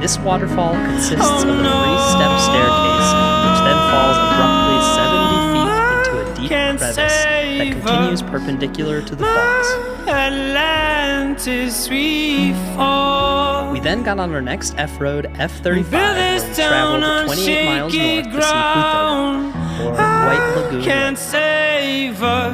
This waterfall consists of a 3-step staircase, which then falls abruptly 70 feet into a deep crevice that continues perpendicular to the falls. We then got on our next F-Road, F-35, where we traveled 28 miles north to see Puto, or White Lagoon.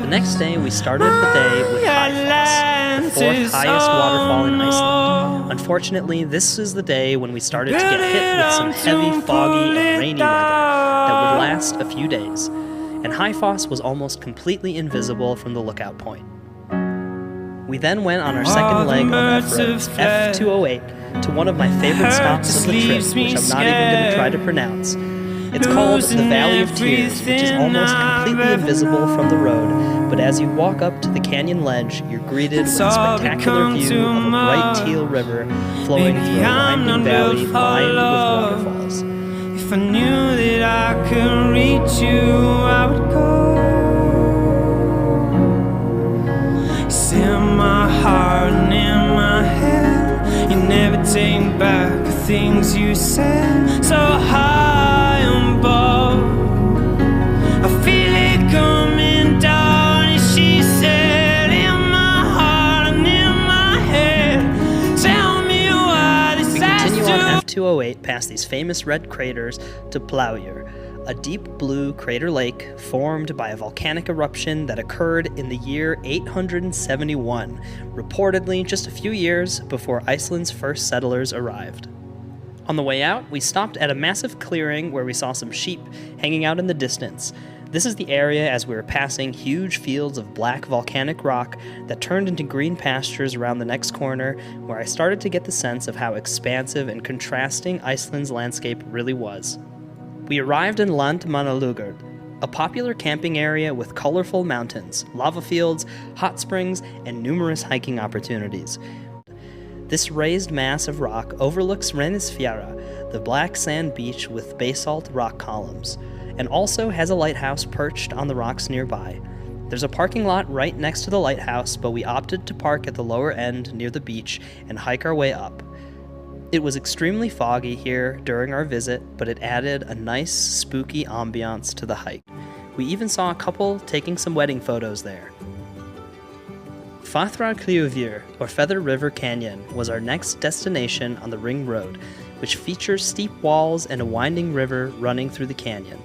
The next day, we started the day with High Foss, the 4th highest waterfall in Iceland. Unfortunately, this is the day when we started to get hit with some heavy, foggy, and rainy weather that would last a few days, and High Foss was almost completely invisible from the lookout point. We then went on our second leg of F-Roads, F208, to one of my favorite stops of the trip, which I'm not even going to try to pronounce. It's called the Valley of Tears, which is almost completely invisible from the road, but as you walk up to the canyon ledge, you're greeted with a spectacular view of a bright teal river flowing through a winding valley lined with waterfalls. If I knew that I could reach you, I would go. It's in my heart and in my head. You never take back the things you said. So high above, I feel it coming down. And she said, in my heart and in my head, tell me why this has to. We continue on F208 past these famous red craters to Plágur, a deep blue crater lake formed by a volcanic eruption that occurred in the year 871, reportedly just a few years before Iceland's first settlers arrived. On the way out, we stopped at a massive clearing where we saw some sheep hanging out in the distance. This is the area as we were passing huge fields of black volcanic rock that turned into green pastures around the next corner, where I started to get the sense of how expansive and contrasting Iceland's landscape really was. We arrived in Landmannalaugar, a popular camping area with colorful mountains, lava fields, hot springs, and numerous hiking opportunities. This raised mass of rock overlooks Reynisfjara, the black sand beach with basalt rock columns, and also has a lighthouse perched on the rocks nearby. There's a parking lot right next to the lighthouse, but we opted to park at the lower end near the beach and hike our way up. It was extremely foggy here during our visit, but it added a nice, spooky ambiance to the hike. We even saw a couple taking some wedding photos there. Fathrakljóvir, or Feather River Canyon, was our next destination on the Ring Road, which features steep walls and a winding river running through the canyon.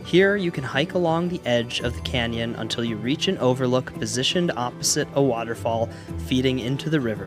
Here, you can hike along the edge of the canyon until you reach an overlook positioned opposite a waterfall feeding into the river.